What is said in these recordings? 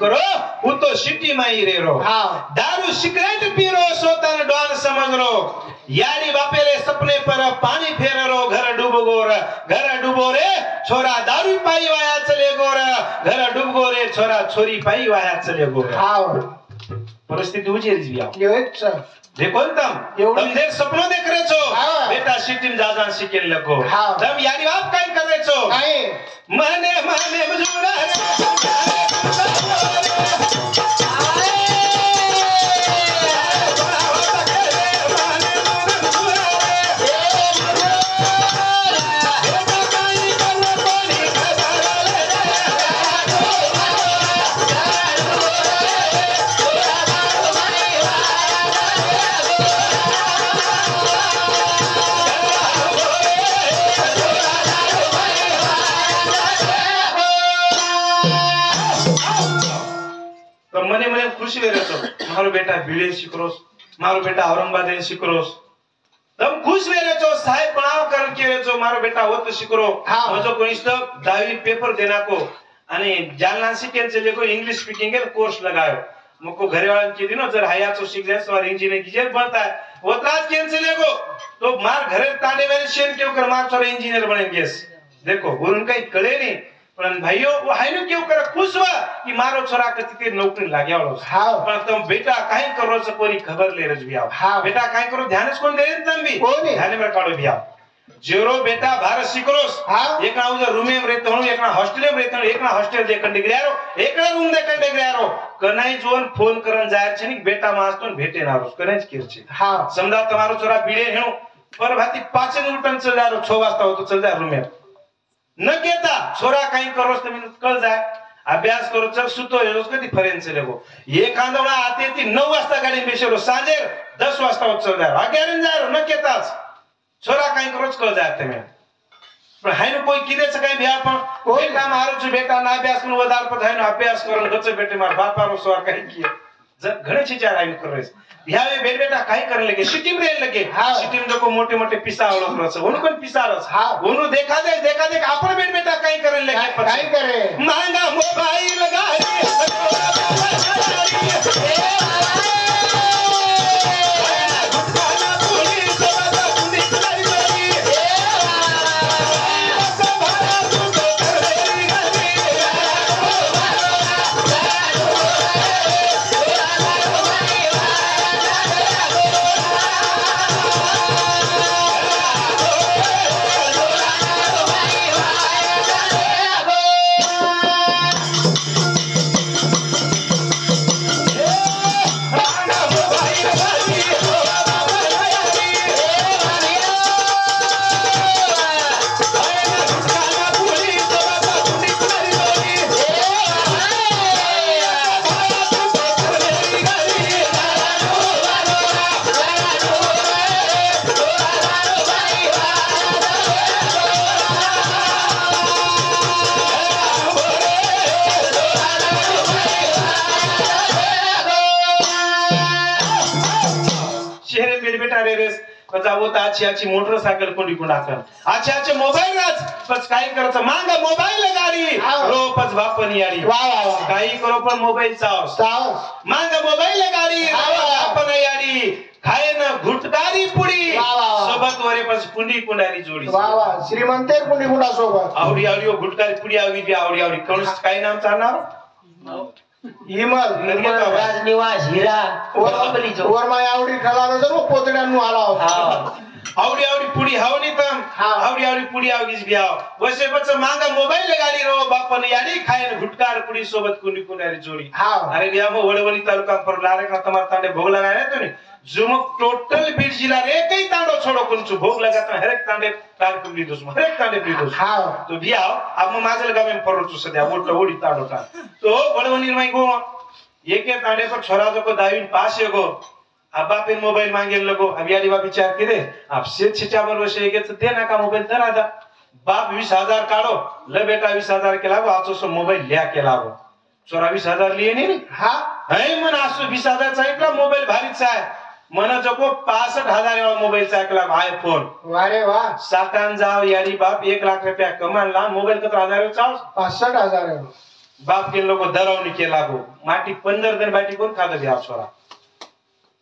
करो वो तो सिटी में ही रो दारू सिगरेट पी रो सोता न डॉन समझ लो यारी बापेरे सपने पर पानी फेर रो घर डूबो रे छोरा दारू पाई वाया चले गोर घर डूबो रे छोरा छोरी पाई वाया चले गोर परिस्थिती उजेरी जी देखो तुम देर सपनों देख रहे छो बेटा सिटी में जा शिकेल लगो तुम यारी बाप काई कर रहे छो मने मने मजूरा खुशी वे रहतो मारो बेटा बीड़े शिकरोस मारो बेटा औरंगाबाद शिकरोस तम खुश वे रहतो साहेब बनाव कर के रहतो मारो बेटा होत शिकरो मजो कोणीस तो 10वी पेपर देना को आणि जालना शिकेल चले को इंग्लिश स्पीकिंग के कोर्स लगायो मको घरे वाले की दिनो जर हायाचो शिक जाय सवार इंजीनियर की जे बनता है वो त्रास कैंसिल लेगो तो मार घरे ताने मेरे शेर क्यों कर मार छोरा इंजीनियर बनेंगे देखो गुरुन कहीं कळे नहीं पण भाइयों वो हाइनो क्यों कर खुश हुआ कि मारो छोरा कति नौकरी लाग्या वालो पण तुम बेटा काई करो से कोई खबर ले रज भी आओ बेटा काई करो ध्यान से कोन दे तुम भी ध्यान में काढो भी आओ जेरो बेटा भारत सिकरोस एक ना उधर रूम में रहतो एक ना हॉस्टल में रहतो एक ना हॉस्टल दे कंडे ग्यारो एक ना रूम दे कंडे ग्यारो कनाई जोन फोन करन जाय छे नी बेटा मास्तोन भेटे ना रोस कनेच केर छे समजा तुम्हारो छोरा बीड़े हेणो पर भाती 5 मिनिटन चल जारो 6 वाजता होतो चल जा रूम में न केता छोरा काही करोस तुम्ही कळ जाय अभ्यास करो चल सुतो रोज कधी फरेन्स लेगो ये कांदवळा आते ती 9 वाजता गाडी बेशरो सांजे 10 वाजता होत चल जाय आगेरन जाय न केताच छोरा काही करोच कळ जाय तुम्ही पण हायनो कोई किदेच काही भ्या पण बेटा मारो छ बेटा ना अभ्यास करून वदार पत हायनो अभ्यास करून गच बेटे मार बापा रो सवार काही किए घणे चिचार हायनो कररेस ह्यावे बेट बेटा काही करने लगे सिटी में रहने लगे सिटी में देखो मोटे मोटे पिसा वालों रस उनको पिसा रस उनको देखा दे आपन बेट बेटा काही करने लगे काही करे महंगा मोबाइल लगा अच्छी मोटरसाइकिल कोणी कोणाकन अच्छे मोबाइल राज पच काही करत मांगा मोबाइल गाडी रो पच बापन याडी वा वा काही करो पण मोबाइल चाव मांगा मोबाइल गाडी बापन याडी खाए ना घुटकारी पुडी सोबत वरे पच पुंडी कुंडारी जोडी वा वा श्रीमंतेर पुंडी कुंडा सोबत आवडी आवडी घुटकारी पुडी आवडी ती आवडी आवडी कोण काय नाम चालणार हिमल राजनिवास हिरा वरमाय आवडी ठलानो जरो पोतड्यानु आला आवडी आवडी पुडी हावनी तम आवडी आवडी पुडी आवगीस बियाव वसे बच मांगा मोबाइल गाडी रो बापन याडी खायन घुटकार पुडी सोबत कुंडी कुंडारी जोडी अरे बिया मो वडवणी तालुका पर लारे का तमार तांडे भोग लगाया तो नी जुमक टोटल बीड जिला रे कई तांडो छोड़ो कुंचु भोग लगाता हर एक तांडे कार कुंडी दोस हर एक तांडे पी दोस तो बियाव अब माजल गामे परचु सद्या ओटला ओडी तांडो का तो वडवणी माई गो एके तांडे पर छोरा जो को दाविन पास येगो अब बापिन मोबाइल मांगे लगो अब यारी बा विचार करे आप से छिचावर वशे गेच देना का मोबाइल तर आदा बाप 20,000 काढो ले बेटा 20,000 के लागो आचो सो मोबाइल ल्या के लागो 24,000 लिए नहीं हां है मन आसो 20,000 चा एकला मोबाइल भारीच आहे मन जको 65,000 वाला मोबाइल चा एकला आईफोन वारे वाह सातान जाव यारी बाप 1 लाख रुपया कमाला मोबाइल कत 1000 चाव 65,000 बाप के लोग दरावनी के लागो माटी 15 दिन बाटी कोण खातो द्या छोरा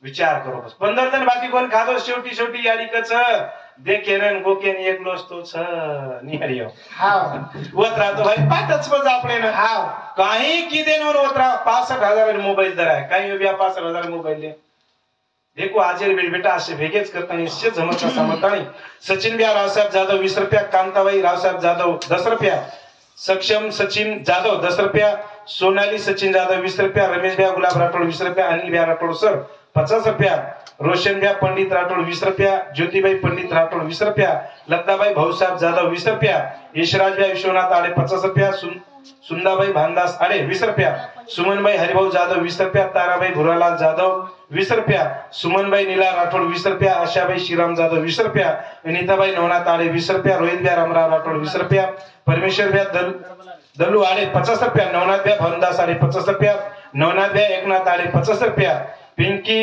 विचार करो बस 15 दिन बाटी कोण खातो शेवटी शेवटी याडी कच देखेन गोकेन एकलोच तो छ निहरियो हां वत्रा तो भाई पाटच बज आपले ना हां काही की देनवर वत्रा 65000 मोबाईल दर आहे काही बिया 65000 मोबाईल ले देखो आजेर बेटा असे भेगेच करता निश्चित जमत समजता नाही सचिन बिया रावसाहेब जाधव 20 रुपया कांताबाई रावसाहेब जाधव 10 रुपया सक्षम सचिन जाधव 10 रुपया सोनाली सचिन जाधव 20 रुपया रमेश बिया गुलाब राठोड 20 रुपया अनिल बिया राठोड सर 50 रुपया रोशन बिया पंडित राठोड 20 रुपया ज्योतिबाई पंडित राठोड 20 रुपया लताबाई भाऊसाहेब जाधव 20 रुपया यशराज बिया विश्वनाथ आडे 50 रुपया सुंदाबाई भानदास आडे 20 रुपया सुमनबाई हरिभाऊ जाधव 20 रुपया ताराबाई भुरालाल जाधव 20 रुपया सुमनबाई नीला राठोड 20 रुपया आशाबाई श्रीराम जाधव 20 रुपया अनिताबाई नवनाथ आडे 20 रुपया रोहित बिया रामराव राठोड 20 रुपया परमेश्वर बिया दल्लू आडे 50 रुपया नवनाथ बिया भानदास आडे 50 रुपया नवनाथ बिया एकनाथ आडे 50 रुपया पिंकी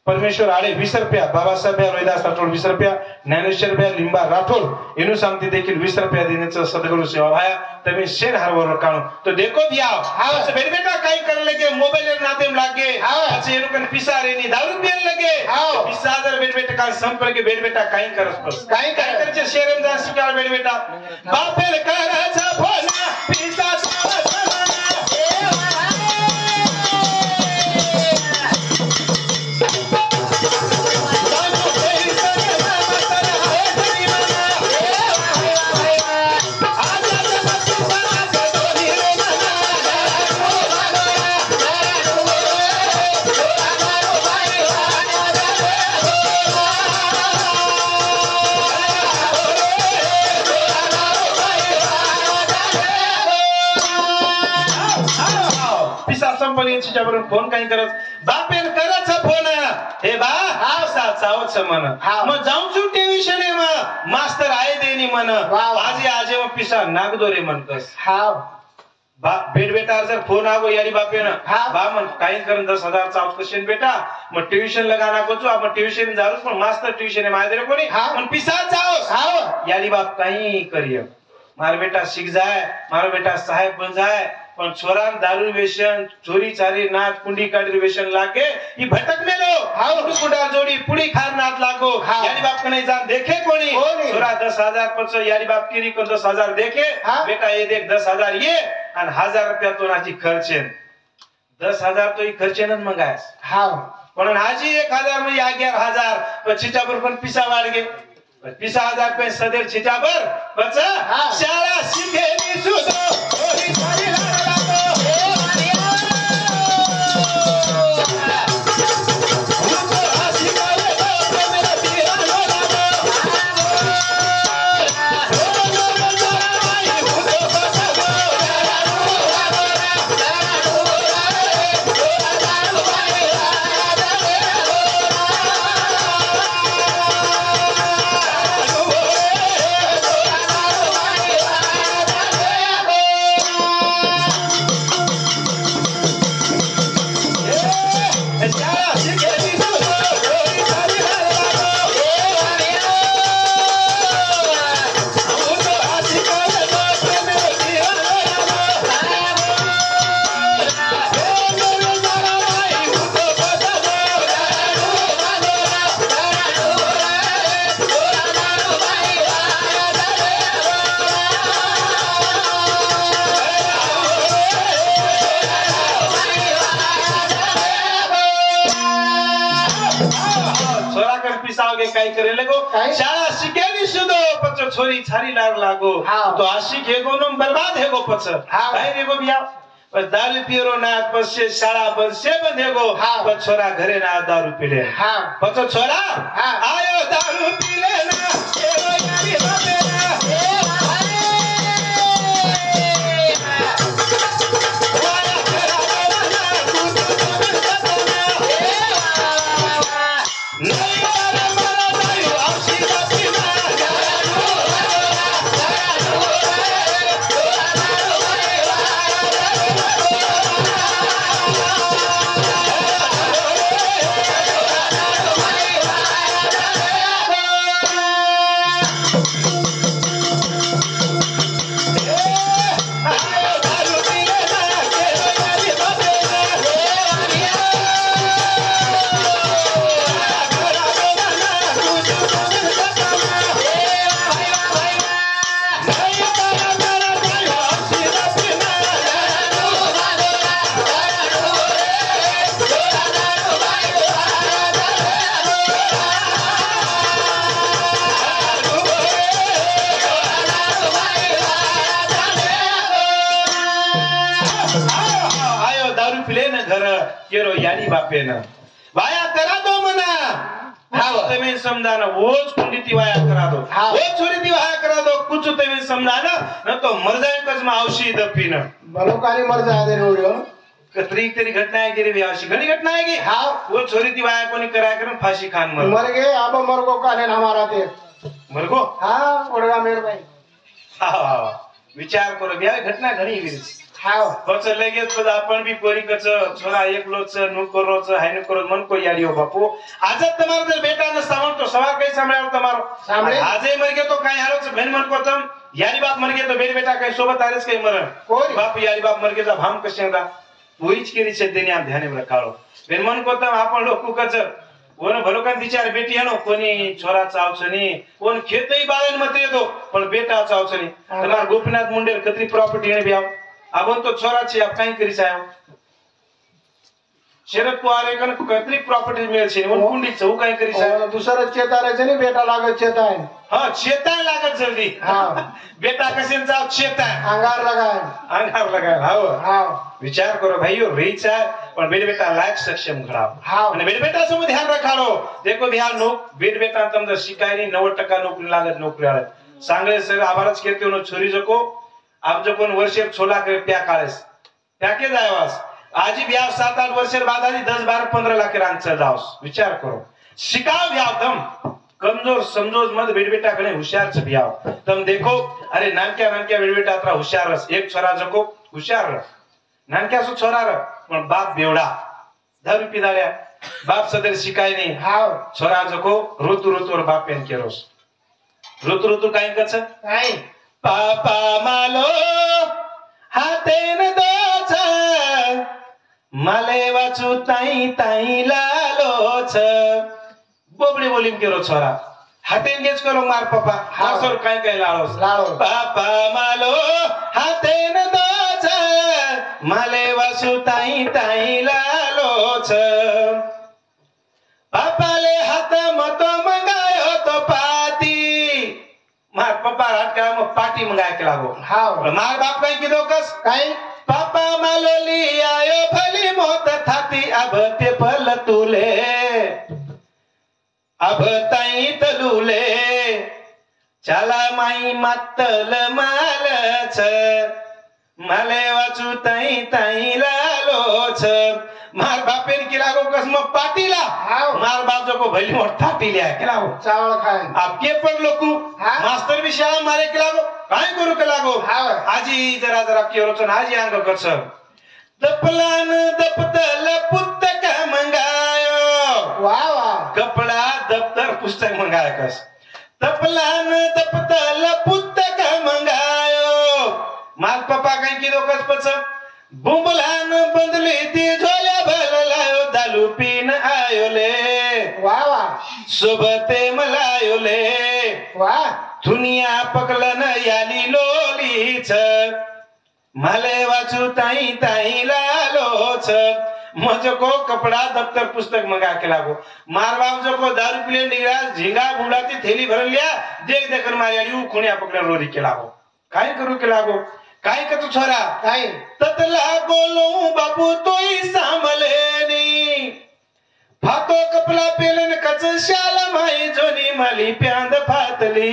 परमेश्वर आडे 20 रुपया बाबासाहेब रोहिदास राठोड 20 रुपया ज्ञानेश्वर लिंबा राठोड इनु सांगते देखील 20 रुपया देण्याचं सदगुरु सेवा भाया तभी शेर हरवर काणो तो देखो दिया हां बेटा बेटा काई कर लगे मोबाइल नाते में लागे अच्छे इनु कन पिसा रेनी दारू पियन लगे हां पिसा दर बेटा का संपर्क बेटा काई करस बस काई करचे शेरम जा शिकाल बेटा बापेल कराचा फोना पिसा त्याच्यावरून फोन काही करत बापेन करायचा फोन हे बा हावसा चावच मन मग जाऊन ट्युशन आहे मग मास्तर आहे देनी मन आजी आजे मग पिसा नागदोरे म्हणतस हाव बा बेटा जर फोन आवो यारी बापेन बा मन काही करून 10,000 चावत कशेन बेटा मग ट्युशन लगाना को आपण ट्युशन जाऊस पण मास्तर ट्युशन आहे माझे कोणी पण पिसा जाओस हाव यारी बाप काही करियो मार बेटा शिक जाय मारो बेटा साहेब बन जाय पण छोरान दारू व्यसन चोरी चारी नाच कुंडी काढी व्यसन लागे ही भटक मेलो हाउ कुंडा जोडी पुडी खार नाच लागो यारी बाप कने जान देखे कोणी छोरा 10,000 पच यारी बाप किरी को 10,000 देखे बेटा ये देख 10,000 ये आणि 1,000 रुपया तो नाची खर्चे 10,000 तो ही खर्चे न मंगायस हाउ पण हाजी 1,000 मध्ये 11,000 पछीच्या बर पण पिसा वाढगे 20,000 रुपये सदर छिचाबर बच शाळा शिकेली सुदो ओही सारी काही करे लगो शाळा शिकेली सुदो पच छोरी छारी लाग लागो तो आशिक हेगो न बर्बाद हेगो पच काय रेगो बिया पर दारू पिरो ना पछे शाळा बसे बंधेगो पर छोरा घरे ना दारू पीले पच छोरा आयो दारू पीले ना एरो यारी बापे ना बापेन वाया करा दो मना तुम्हें समझाना वोच कुंडीती वाया करा दो वो छोरी ती वाया करा दो कुछ तुम्हें समझाना न तो मर जाए कसम औषधि दपीन बलोकारी मर जाए दे रोडियो कतरी तेरी घटना है गिरी व्यासी घनी घटना है कि वो छोरी ती वाया कोनी कराया कर फांसी खान मर गए अब मर को काले हमारा ते मर को हाँ उड़गा मेरे भाई हाँ विचार करो ब्या घटना घणी गिरी हाँ बस लगेच पण आपण बी कोणी कच छोरा एकलोच नुकरोच हाय नुकरो मन को याडियो बापू आज તમારો जर बेटा न सामण तो सवार कई सांभळ्याव તમારો सांभळे आजे मर गए तो काय हालोच बेन मन को तम यारी बाप मर गए तो बेट बेटा कई सोबत आरेस कई मरण कोई बाप यारी बाप मर गए तो भाम कशेंदा पोईच केरी छे देनी आप ध्याने में रखाळो बेन मन को तम आपण लोक कच कोण भलो का विचार बेटी हनो कोणी छोरा चावछनी कोण खेतई बाळन मत येतो पण बेटा चावछनी તમાર गोपीनाथ मुंडेर कतरी प्रॉपर्टी ने ब्याव अब तो छोरा छे आप काई करी सायो शरद पवार एकन कतरी प्रॉपर्टी मिळेल छे उन कुंडी चौ काई करी सायो दुसरा चेतारे छे ने बेटा लागत चेताय हां चेताय लागत जल्दी हां बेटा कसेन जाव चेताय अंगार लगाय हां हां विचार करो भाइयों रेचा पण बेट बेटा लायक सक्षम घडाव हां અને बेट बेटा समो ध्यान रखाडो देखो बिहार लोग बेट बेटा तम जर शिकायनी 90% नौकरी लागत नौकरी आळत सांगळे सर आभारच केते नो छोरी जको आप जो कोन वर्षेर छोला करे त्या काळेस त्याके जायवास आजी ब्याह 7-8 वर्षेर बाद आजी 10-12-15 लाख रांग चलावस विचार करो शिकाव ब्याह तम कमजोर समझोज मत बेट बेटा कने होशियार छ ब्याह तम देखो अरे नानक्या बेट बेटा अत्रा होशियार रस एक छोरा जको होशियार नानक्या सो छोरा र पण बाप बेवडा दारू पिदाड्या बाप सदर शिकाय नहीं हां छोरा जको रोतु रोतु बाप पेन केरोस रोतु काई कछ काई पापा मालो हातेन दोछ माले वाचु ताई ताई लालोछ बोबडी बोलीम केरो छोरा हातेन गेच करो मार पापा हासर काय काय लाळोस पापा मालो हातेन दोछ माले वाचु ताई ताई लालोछ पापाले हात मत मंगायो तो पाती मार पापा रात का मग पार्टी मंगाय के लागो हां मार बाप काय किदो कस काय पापा मालोली आयो भली मोत थाती अब ते फल तुले अब ताई तलुले चला माई मातल मालच माले वाचू ताई ताई लालोच मार बापेन की लागो कस मग पाटीला मार बाप जो को भली मोट थाती लिया के लागो चावल खाए आपके पर लोकू मास्टर भी शाळा मारे के लागो काय करू के लागो आजी जरा जरा केरो चन आजी अंग करछ दपलान दपतल पुस्तक मंगायो वाह वाह कपड़ा दफ्तर पुस्तक मंगाया कस दपलान दपतल पुस्तक मंगायो मार पप्पा काय की दो कस पच बुंबलान बंदली ती झोल्या भरलायो दालू पीन आयो ले वाह वाह सोबते मलायो ले वाह दुनिया पकलन याली लोलीच माले वाचू ताई ताई लालोच मजो को कपड़ा दफ्तर पुस्तक मंगा के लागो मार बाप जो को दारू पीले निगरा झिंगा बुंडाती थैली भर लिया देख देखन मारियाली खुणिया पकड़ रोरी के लागो काय करू के लागो काय का तू छोरा काय ततला बोलू बाबू तोई सांभलेनी फातो कपला पेलन कच शाल माई जोनी माली प्यांद फातली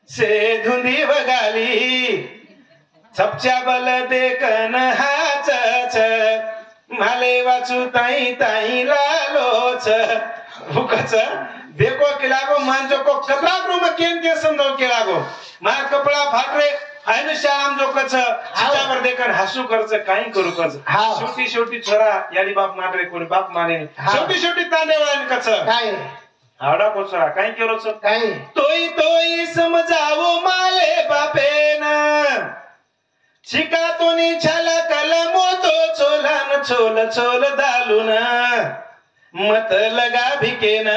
से धुंदी वगाली छपच्या बल देखन हाच माले वाचू ताई ताई लालोच भूकच देखो के लागो मांजो को कपड़ा रूम केन के समझो के लागो मार कपड़ा फाट रे आयन शाम जो कच चितावर देखन हसू करच काही करू करच छोटी छोटी छोरा याली बाप मारे कोणी बाप माने छोटी छोटी तांडेवाळन कच काय आवडा को छोरा काही केरो छ काय तोई तोई समजावो माले बापेन शिका तोनी छाला कलमो तो छोलान छोल छोल दालून मत लगा भिकेन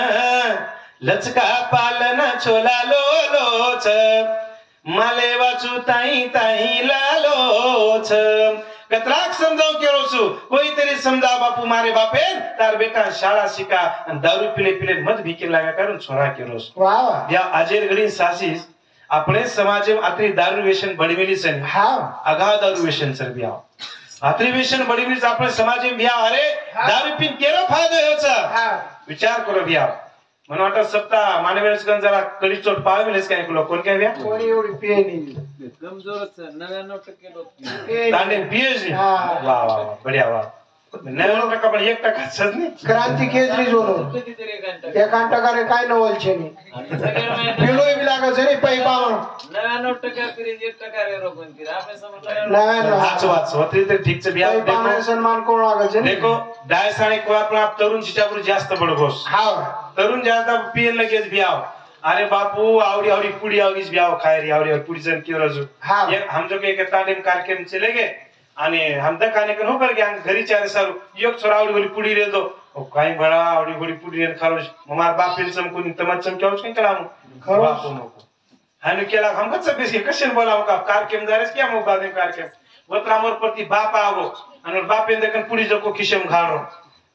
लचका पालन छोला लोलोच माले वाचू ताई ताई लालोच कतराक समजाव केरो छु कोई तरी समजा बापू मारे बापे तार बेटा शाळा शिका आणि दारू पिले पिले मत भिके लागा कारण छोरा केरो वाह या आजेर घडी सासीस આપણે સમાજે આટલી દારૂ વ્યસન ભળવેલી છે હા અગા દારૂ વ્યસન સર બી આવ अधिवेशन बडीनीच आपण समाज बिया अरे दारू पिन केलो फायदो होचा विचार करो बिया मला वाटत सप्ताह मानवेच जरा कडी चोट पाळविलेस काय लोक कोण काय बिया कोणी एवढी पेनी कमजोरच 99% लोक तांडे पीएचडी वाह वाह वाह बढिया वाह 99% पण 1% नाही क्रांती केजरी जोनो कितीतरी एक घंटा काय नवल छे नी पिलो बी लागत छे नी पै पावन 99% करी 1% रे रोपण की आपने समझ नाही वाच होते ते ठीक से बिया देखो सन्मान कोण लागत छे देखो डायसाने को आपण तरुण चिचापुर जास्त बडगोस हां तरुण जास्त पियन लगेच बियाव अरे बापू आवड़ी आवड़ी पुड़ी आवड़ीच बियाव खाय रे आवड़ी पुड़ी जन की रजू ये हम जो के तांडेम कार्यक्रम चले गए आणि हम दकाने कन हो कर गया घरी चार सारू एक छोरा आवड़ी वाली पुड़ी रे दो ओ काई बड़ा आवड़ी वाली पुड़ी रे खारोस हमार बाप पेल सम कोनी तमत सम क्यों कहीं कलाम खरोस हनु केला हम कत सब बेसी कशन बोला का कार्यक्रम जारेस क्या मो बादे कार्यक्रम वत्रा मोर प्रति बाप आवो आणि बाप इंदकन पुड़ी जो को किशम घारो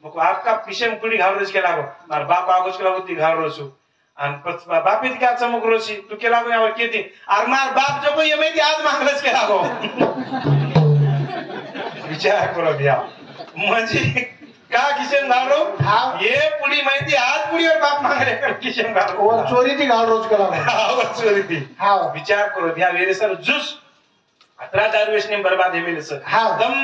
मको आपका किशम पुड़ी घारो देस केला मार बाप आगोस केला होती घारो छु आणि बापी क्या चमक रोशी तू केला गो यावर केती आर मार बाप जो को ये माहिती आज मागलच केला गो विचार करो भैया म्हणजे का किशन घालो ये पुडी माहिती आज पुडीवर बाप मागले कर किशन घालो वो चोरी ती घाल रोज करा हां चोरी ती हां विचार करो भैया वेरे सर जूस अतरा दारुवेश ने बर्बाद है मेरे सर हां दम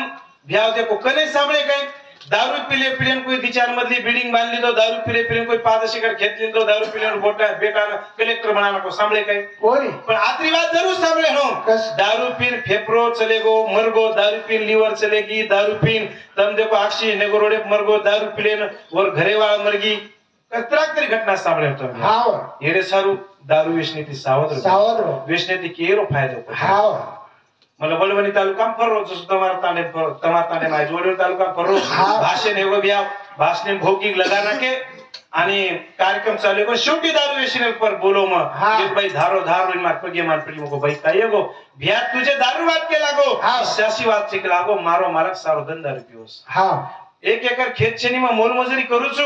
भैया देखो कने सामने कहीं दारू पिले पिलेन कोई दिचार मधली बिल्डिंग बांधली तो दारू पिले पिलेन कोई पादशिकर घेतली तो दारू पिलेन बोटा बेटा कलेक्टर बनाना को सांभळे काही कोणी पण आतरी बात जरूर सांभळे हो दारू पीन फेफड़ो चलेगो मरगो दारू पीन लीवर चलेगी दारू पीन तम देखो अक्षी नेगो रोडे मरगो दारू पिलेन और घरे वाला मरगी कतराक तरी घटना सांभळे होतो हां येरे सारू दारू वेचने ती सावध वेचने ती केरो फायदो हां मला वळवणी तालुका फररो जसं तमार ताने माय जोडीवर तालुका फररो भाषण हेगो बिया भाषण भौतिक लगाना के आणि कार्यक्रम चालू को शेवटी दारू वेचने पर बोलो म ये भाई धारो धारो इन मार पगे मार पडी मको भाई काय गो बिया तुझे दारू वाद के लागो शासी वाद के लागो मारो मालक सारो धंदा रुपियोस हां 1 एकर खेत छेनी में मोलमजुरी करू छु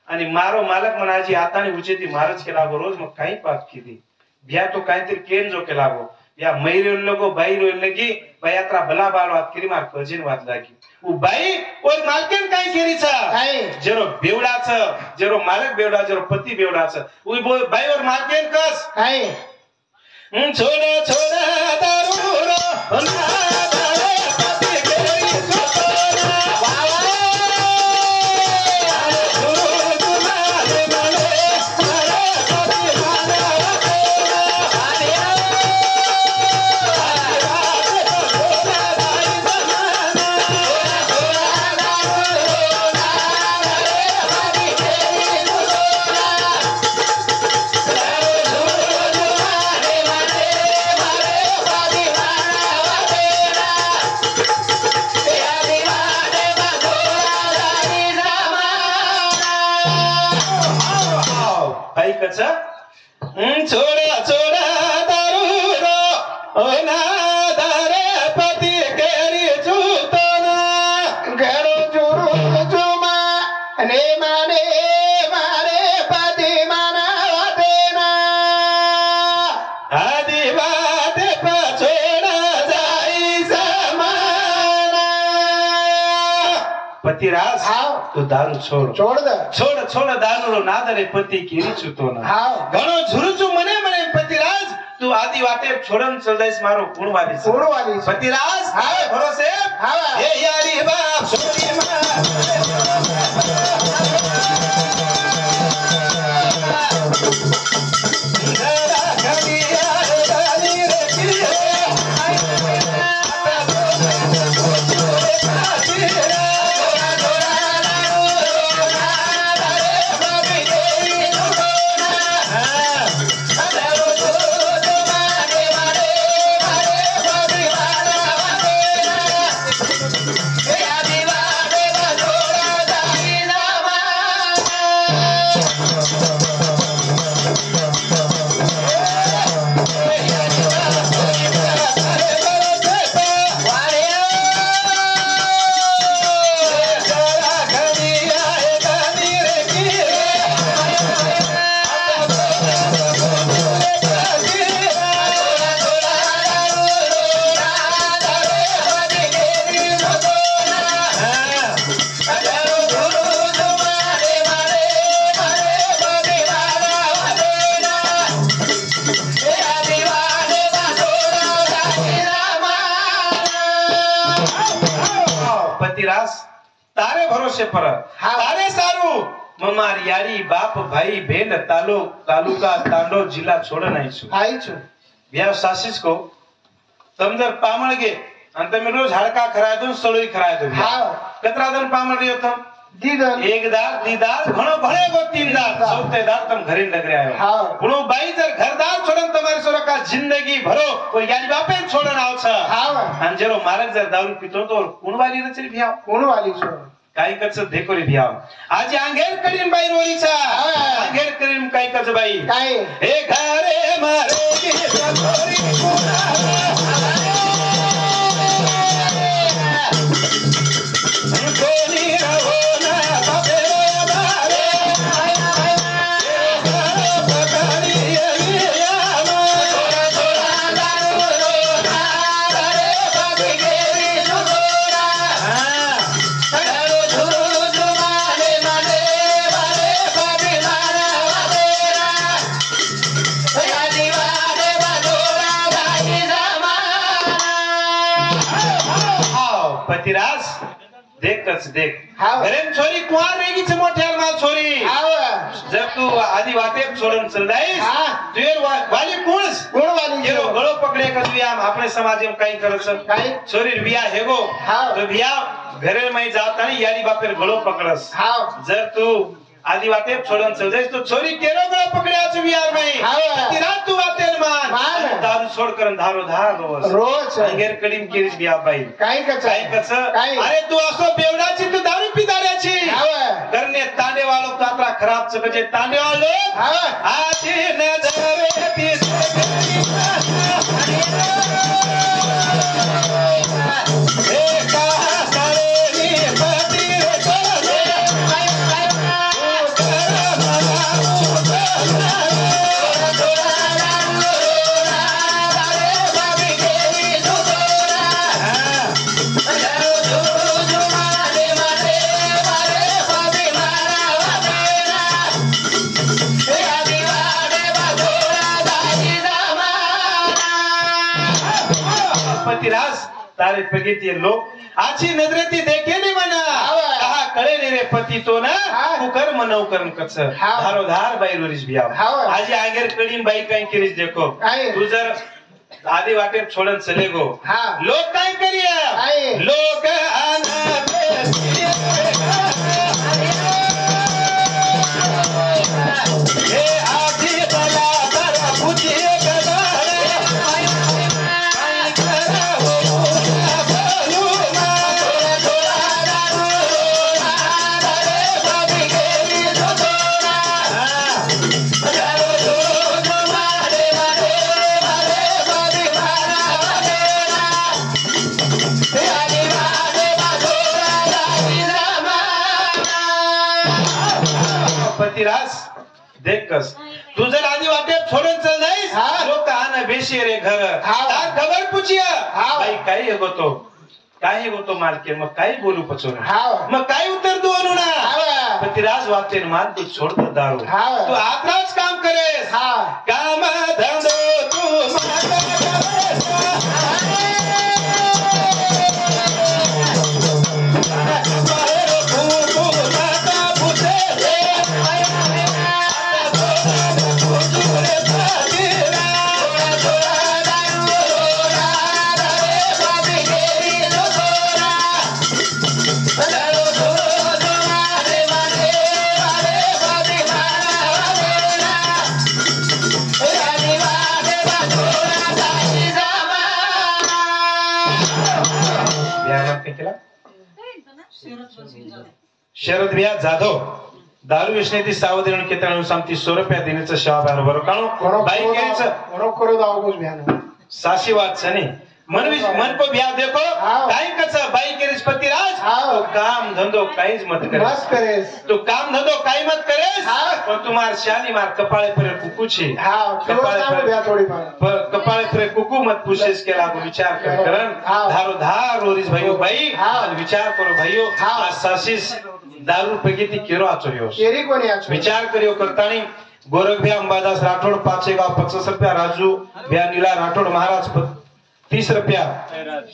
आणि मारो मालक मनाजी हाताने उचेती मारच के लागो रोज मग काही पाप कीदी बिया तो काहीतरी केन जो के लागो या मैरियोन लोगो बाई रोन लगी बयात्रा भला बाल वात करी मार पर्जिन वात लागी उ बाई और मालकेन काय केरीचा काय जरो बेवडाच जरो मालक बेवडा जरो पति बेवडाच उ बाई और मालकेन कस काय छोड़ा छोड़ा दारू रो छोड़ा छोड़ा दारू रो ओ ना दारे पति केरी छूतो ना घरो जोरो जुमा ने माने मारे पति माना देना आदि बात पछोड़ा जाई समाना पतिराज हां तो दारू छोड़ दारू रो नादरे पति केरी छूतो ना हां घणो झुरुचू मने पतिराज तू आदि वाटे छोड़न चल जाइस मारो गुणवाली पतिराज हाय भरोसे हां हे यारी बाप छोरी તારે ભરોસે પર તારે સારું મમાર યારી બાપ ભાઈ બેન તાલુકા તાંડો જિલ્લા છોડન આવી છું વ્યાવ સાસીસ કો તમદર પામણ ગે અને તમે રોજ હાડકા ખરાય દો સળોઈ ખરાય દો કતરા દન પામણ રહ્યો તમ દીદાર એક દાર દીદાર ઘણો ભણે ગો तीन दार સૌતે દાર તમ ઘરે લગરે આવ્યો પુણો બાઈ જર ઘરદાર છોડન તમારી સોરકા જિંદગી ભરો કોઈ યારી બાપે છોડન આવ છે અને જેરો મારક જર દારૂ પીતો તો કોણવાલી રચરી ભ્યાવ કોણવાલી છો કાઈ કચ દેકોરી ભ્યાવ આજે આંગેર કરીને બાઈ રોરી છે આંગેર કરીને કાઈ કચ બાઈ કાઈ હે ઘરે મારે કે સકોરી पतिराज देख कच देख घरे छोरी कुआर रहेगी छे मोठ्यार माल छोरी जब तू आदि वाटे छोड़न चल जाईस तुएर वाली कोणस कोण वाली जेरो गळो पकड़े कदवी आम अपने समाज में काई करत छ काई छोरी बिया हेगो तो बिया घरे में जाता नहीं यारी बापेर गळो पकड़स जब तू आदि वाटे छोड़न चल जाईस तो छोरी केरो गळो पकड़या छ बियार में पतिराज तू वाटे मान दारू छोड़ कर धारो धार रोज अंगेर कडीम केरीस बिया बाई काई कच अरे तू असो बेवडाची तू दारू पिताड्याची करने तांडे वालो तात्रा खराब छ कजे तांडे वालो आजी नजरे तीस ए का सारेनी पति रे पतिराज तारे प्रगति लोग आची नजरेती देखे नहीं मना कहा कळे नहीं रे पति तो ना कुकर मनव करन कच धारो धार बाई रोरीस बिया आज आगेर कडीम बाई काई केरीस देखो तू जर आदि वाटे छोड़न चले गो लोग काई करिया लोग आना ए आजी बला बरा पूछिए पतिराज देख कस तू जर आदि वाटे छोड़न चल जाईस लोग आना बेशी रे घर तार खबर पूछिया भाई काई हेगो तो मालके मग काई बोलू पचोन मग काई उत्तर दो अनुना पतिराज वाटे मान तू छोड़ दे दारू तू आत्राज काम करेस काम धंधो तू माता शरद बिया जाधव दारू व्यसनेती सावधीरण केतन सांगती 100 रुपया देण्याचं शाबार बरो काणो बाई केरीचं कोणो करो दावगोस बियानो सासी बात छने मन को बिया देखो काई कच बाई केरीस पतिराज तो काम धंधो काईज मत करेस तो काम धंधो काई मत करेस पण तुम्हार शानी मार कपाळे पर कुकू छे कपाळे पर कुकू मत पूछेस के लागो विचार करन धारो धार रोरीस भाईओ बाई विचार करो भाईओ आ सासीस दारू प्रगति केरो आचोरियो केरी कोणी आचो विचार करियो करतानी गोरख भ्या अंबादास राठोड पाचेगाव 50 रुपया राजू भ्या नीला राठोड महाराज 30 रुपया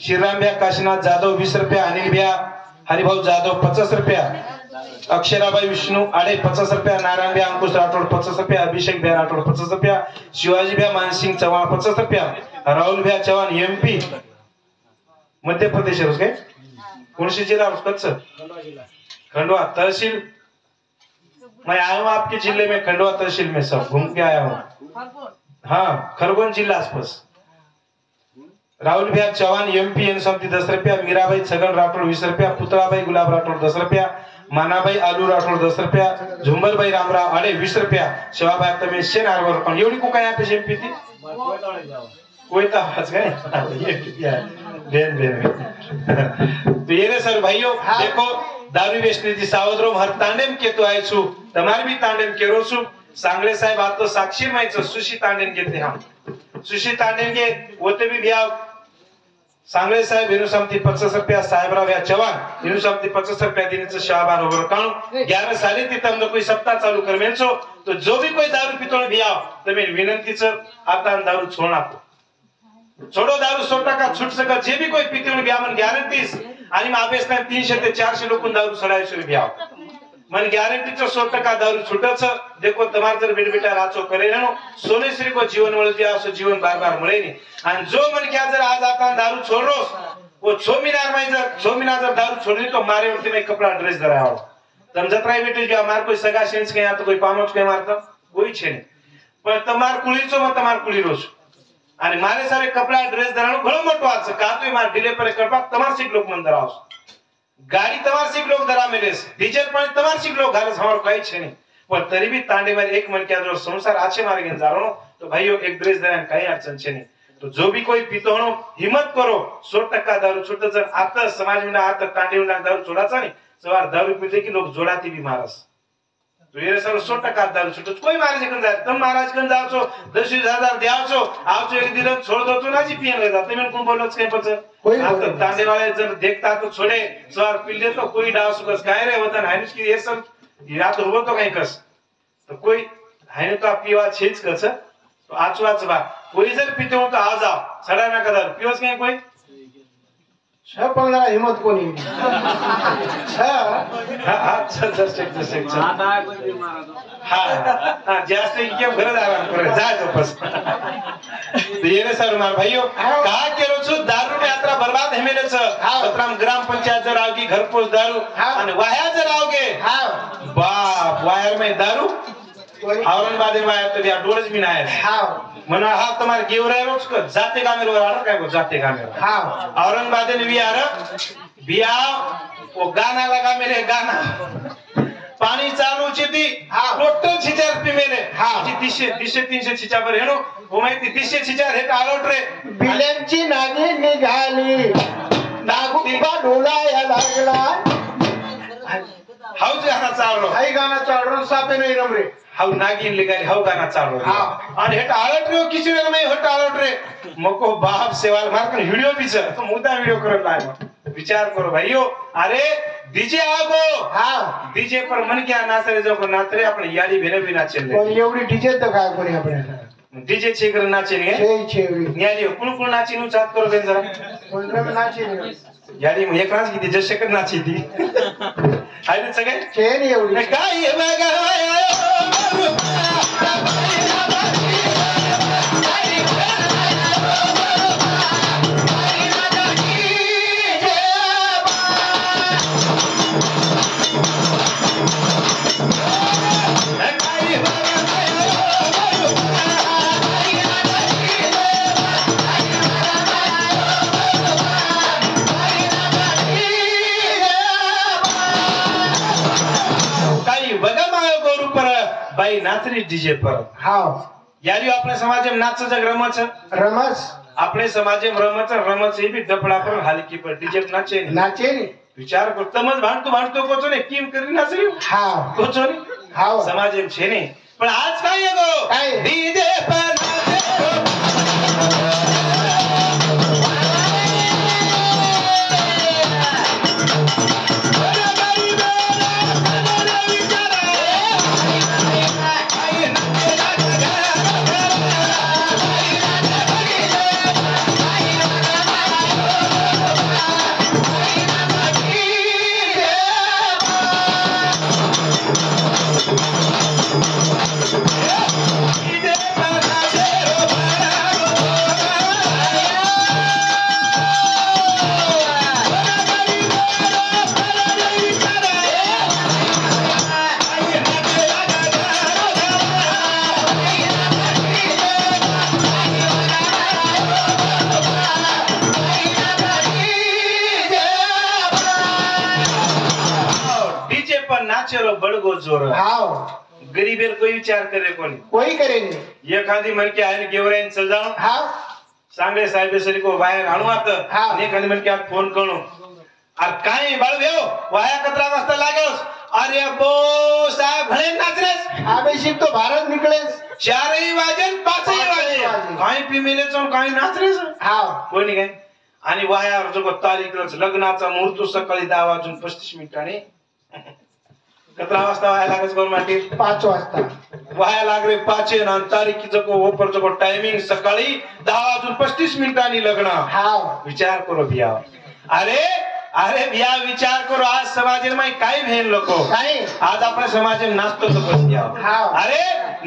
श्रीराम भ्या काशीनाथ जाधव 20 रुपया अनिल भ्या हरिभाऊ जाधव 50 रुपया, अक्षराबाई विष्णु आड़े 50 रुपया, नारायण भैया अंकुश राठौड़ 50 रुपया, अभिषेक भैया राठौड़ 50 रुपया, शिवाजी भैया मानसिंह चौहान 50 रुपया, राहुल भैया चौहान एमपी मध्य प्रदेश है उसके कौन सी जिला उसका खंडवा तहसील। मैं आया हूँ आपके जिले में, खंडवा तहसील में सब घूम के आया हूँ। हाँ खरगोन जिला आसपास। राहुल भैया चौहान एमपी एन समती 10 रुपया, मीराबाई छगन राठौड़ 20 रुपया, पुतलाबाई गुलाब राठौड़ 10 रुपया, मानाबाई आलू राठौड़ 10 रुपया, झुंबरबाई रामराव आड़े 20 रुपया, शिवाबाई तमें शेन आरवर एवढी को काय पे एमपी थी कोई तो आवाज है बेन बेन तो ये सर भाइयों देखो दारू बेचने की सावध रहो हर तांडेम के तो आए छु तुम्हारे भी तांडेम के रो छु सांगले साहेब आज तो साक्षी माहिती सुशी तांडेम घेते हम सुशी तांडेम के होते भी बिया सांगले साहेब हिनु समती 50 रुपया, साहेबराव या चव्हाण हिनु समती 50 रुपया देने शाहबार ओवर काउंट 11 साली थी तम कोई सप्ताह चालू कर मेन छो तो जो भी कोई दारू पीतो बिया तमे विनंती छ आता दारू छोड़ना छोड़ो दारू 100% छूट सका जे भी कोई पीते बिया मन गॅरंटीज आणि माबेस ना 300 ते 400 लोकून दारू सोडायची बिया मन गॅरंटी 100% दारू छूटच देखो तुम्हारे जर बेट बेटा राचो करे नो सोनेश्री को जीवन मिलती है जीवन बार बार मिले नहीं और जो मन क्या जर आज आता दारू छोड़ रो वो 6 महीना जर दारू छोड़ी तो मारे उठते में कपड़ा ड्रेस धराओ तम जत्राई बेटे जो मार कोई सगा सेंस के यहाँ तो कोई पामोच के मारता कोई छे नहीं पर तमार कुली छो मैं तमार कुली रोज आणि मारे सारे कपड़ा ड्रेस धराणो घणो मोटो वात छे का तो मार डिले पर करपा तमार सीट लोक मन धरावस गाड़ी तमार सीट लोक धरा मेलेस डीजल पण तमार सीट लोक घालस हमर काही छे नहीं पर तरी भी तांडे मारे एक मन क्या जो संसार आछे मारे गेन जारो तो भाइयों एक ड्रेस धरान काही अडचण छे नहीं तो जो भी कोई पीतो हो हिम्मत करो 100% दारू छूट जर आता समाज में आता तांडे में दारू छोड़ाचा नहीं सवार दारू पीते की लोग जोड़ाती भी मारस तो ये सर 100% दारू छूट कोई महाराज कन जाए तुम महाराज कन जाओ छो 10,000 दियाओ छो आओ छो एक दिन छोड़ दो तो ना जी पियन रहता तुम कौन बोलो के पछ कोई तांडे वाले जब देखता तो छोड़े सवार पी ले तो कोई डाव सुकस काय रे वतन हानिस की ये सब या तो हो तो कहीं कस तो कोई हाने तो पीवा छेच कस तो आचवाच बा कोई जर पीते हो तो आ जाओ सड़ा ना कदर पियोस कहीं कोई छ पंगला हिम्मत कोनी छ हां चल आता कोई भी मारा तो हां जास्त के घर आराम करे जा तो बस तो ये सर मार भाइयों कहा के रो दारू में यात्रा बर्बाद है मेरे से पत्रम ग्राम पंचायत जर आओगी घर पोस दारू और वाया जर आओगे बाप वायर में दारू औरंगाबाद में आया तो या डोरज में आया हां मना हा तुम्हारे गेवराय रोज को जाते गामे रो आर काय को जाते गामे हां औरंगाबाद में भी आर बिया वो गाना लगा मेरे गाना पानी चालू थी टोटल 6,000 रुपये मेले जी 300 6,000 हेनो वो माहिती 300 हे आलोट रे बिल्यांची नागी निघाली नागुबा डोलाया लागला हाउ गाना चाललो हाई गाना चाललो सापे नाही रमरे हाउ नागिन लिगाली हाउ गाना चाललो आणि हे आलोट रे किसी रे मैं हट आलोट रे मको बाप सेवाल मार कर वीडियो भी छ तो मुद्दा वीडियो करत लाय विचार करो भाइयों अरे डीजे आगो हां डीजे पर मन क्या नाचरे जो को नाचरे अपने याली भेरे भी नाचे पण एवढी डीजे तर काय कोणी आपण डीजे छे कर नाचे रे छे याली कुण कुण नाची नु चात करो बेन जरा कोण नाची याली मग एक रास की जसे कर नाची ती आहे सगळे छे नाही एवढी काय बघा भाई नाचरी डीजे पर हां यारी अपने समाज में नाच जग रमच अपने समाज में रमच ये भी डफड़ा पर हल्की पर डीजे नाचे नहीं विचार कर तमज भांडतो को ने कीम करी नाचरी हां को ने हां समाज में छे नहीं पण आज काय गो डीजे पर नाचे गो जोर हाँ गरीबेर कोई विचार करे कोई करेंगे ये खादी मन के आयन गेवरायन सजाणो हाँ सांगळे साहेब सरी को बाहेर आणू आता हाँ. ने खादी मन के आज फोन करू अरे काय बाळ भेव वाया कतरा वाजता लागेस अरे बो साहेब भले नाचरेस आबेशिक तो भारत निकले 4 वाजन 5 वाजे काय पिमेले चोन काय नाचरेस हाँ कोणी काय आणि वायावर जो तारीखच लग्नाचा मुहूर्त सकाळी 10 वाजून 35 मिनिटांनी कतरा वाजता वाया लागेस गवर्नमेंट 5 वाजता वाया लागले 5 आणि तारीखीचं को ओपरचं को टायमिंग सकाळी 10 वाजून 35 मिनिटांनी लग्न हाँ विचार करो बिया अरे अरे बिया विचार करो आज समाजेमध्ये काय भेन लोको काय आज आपण समाजेमध्ये नाचतो तो बस बिया हाँ अरे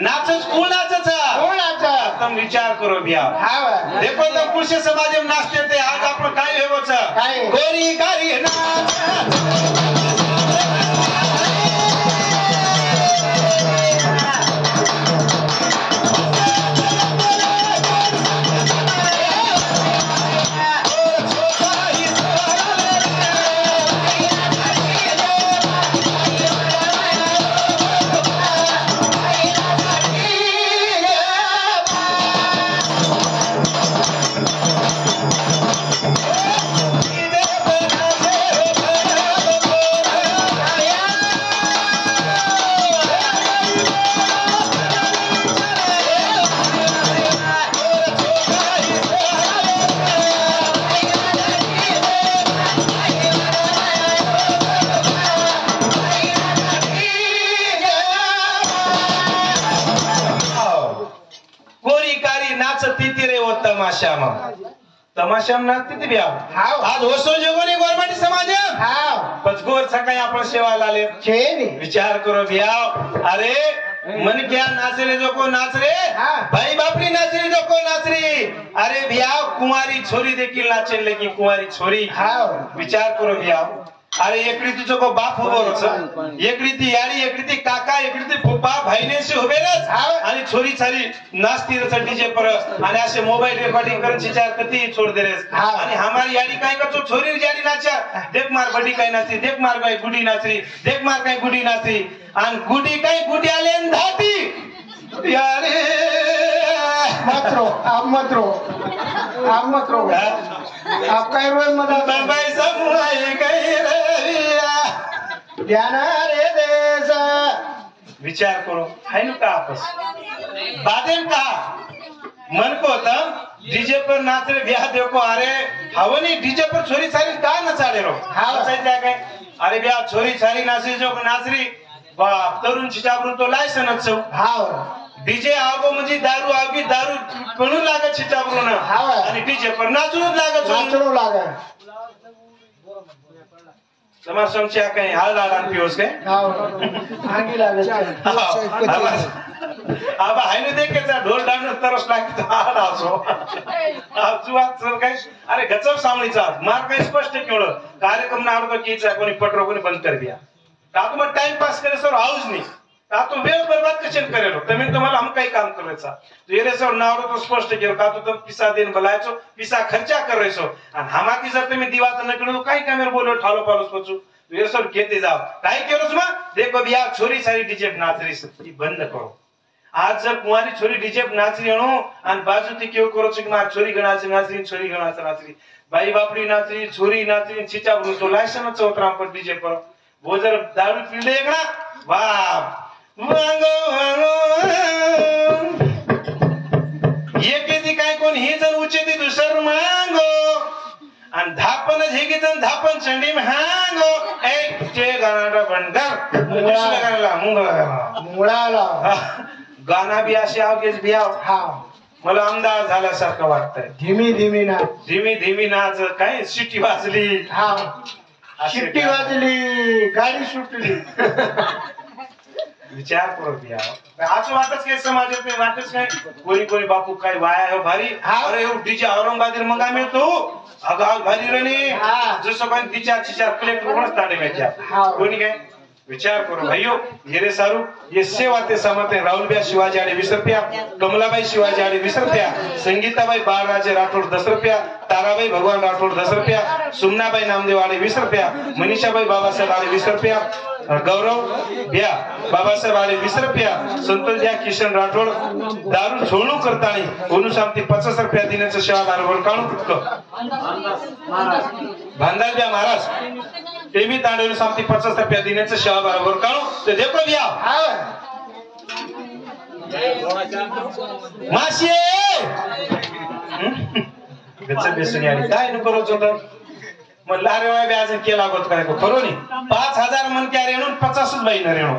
नाचच कोण नाचच कोण नाचा तुम विचार करो बिया हाँ देखो तो पुरुष समाजेमध्ये नाचते ते आज आपण काय हेवच काय गोरी कारी नाच तमाशा नाचते ते बिया आज होसो जगोने गवर्नमेंट समाज हाँ पचगोर सकाळी आपण सेवा लाले छेनी विचार करो बिया अरे मन क्या नाच रे जो को नाच रे हाँ. भाई बापरी नाच रे जो को नाच रे अरे बिया कुमारी छोरी देखील नाचेल लगी कुमारी छोरी हाँ विचार करो बिया अरे एक रीति जो को बाप हो रोच एक रीति यारी एक रीति काका एक रीति फुप्पा भाईने से होबेरच आणि छोरी छारी नाचती रच डीजे पर आणि असे मोबाईल रेकॉर्डिंग करून चिचार कती छोड़ दे रेस आणि हमारी यारी काय का तो छोरी यारी नाचा देख मार बडी काय नाचती देख मार काय गुडी नाचरी देख मार काय गुडी नाचरी आणि गुडी काय गुडी आलेन धाती यारे मत रो आप मत रो आप मत रो आप काय रोय मदत बाई समुराई गई रे ध्यान रे देश विचार करो है नु का आपस बादेन का मन को होता डीजे पर नाच रे ब्याह देखो अरे हवनी डीजे पर छोरी सारी का नचाडे रो हाँ काय अरे ब्याह छोरी सारी नाची जो नाचरी बाप तरुण चिचाबरून तो लायसनच छौ हाँ डीजे आवगो म्हणजे दारू आवगी दारू पिणू लागत चिचाबरून हाँ आणि डीजे पर नाचून लागत नाचणो लागे समाज समच्या काही हाल लाडान पिओस काय हाँ आगी लागे अब हायने देखेचा ढोल डाणं तरस लागतो हाड आसो आजुवात सर काय अरे गचप सामळीचा मार काय स्पष्ट केवळ कार्यक्रम ना आवडतो कीचा कोणी पटरो कोणी बंद कर दिया का तुम्ही टाइम पास करे सर हाऊस नाही का तो वेळ बर्बाद कशन करेलो तुम्ही तुम्हाला हम काही काम करायचा तो ये सर ना आवडतो स्पष्ट केलो का तो तुम पिसा देन बलायचो पिसा खर्चा करायचो आणि हमाकी जर तुम्ही दिवात न कळो काही कामेर बोलो ठालो पालोस पचू तो ये सर केते जाव काय केलोस मा देखो बिया छोरी सारी डीजे नाचरी ती बंद करो आज जर कुमारी छोरी डीजे नाचरी अणो आणि बाजू ती केव करो कि मार छोरी गणाची नाचरी छोरी गणाची नाचरी बाई बापरी नाचरी छोरी नाचरी चिचा बरू तो लायसन चौतरा पर डीजे पर वो जर दारू पीले एकड़ा बाप वांगो वांगो ये किती काय कोण ही जण उचेती दुसर मांगो आणि धापन झेगी जण धापन चंडी हांगो एक चे गाना बंडर दुसऱ्या गाण्याला मुंगळा मुळाला गाना भी असे आवगेच भी आव हाँ मला अंदाज झाल्यासारखं वाटतंय धीमी धीमी ना धीमी धीमी नाच काय शिटी वाजली हाँ शिट्टी वाजली गाडी सुटली विचार करो दिया आज वाटच काय समाजात नाही वाटच काय कोणी कोणी बापू काय वाया हो भारी अरे हो डीजे औरंगाबाद मंगा मिळतो अगाव भारी रणे जसं काय तिच्या चिचार कलेक्टर कोणच ताडे मेच्या कोणी काय विचार करो भाइयों येरे सारू ये सेवा ते समते राहुल बिया शिवाजी आडे 20 रुपया कमलाबाई शिवाजी आडे 20 रुपया संगीताबाई बाळराजे राठोड 10 रुपया ताराबाई भगवान राठोड 10 रुपया सुमनाबाई नामदेव आडे 20 रुपया मनीषाबाई बाबासाहेब आडे 20 रुपया गौरव भ्या बाबासाहेब आले 20 रुपया संतोष द्या किशन राठोड दारू झोळू करतानी कोणू सांगते 50 रुपया देण्याचं सेवा बरोबर काढून भांडाल द्या महाराज ते मी तांडवली सांगते 50 रुपया देण्याचं सेवा बरोबर काढून ते देखो भ्या माशी गच्च बेसनी आली काय नको रोज होतं म्हणलं अरे व्याज केला होत काय खरो नाही 5000 मन क्या रेणून 50च बाई न रेणू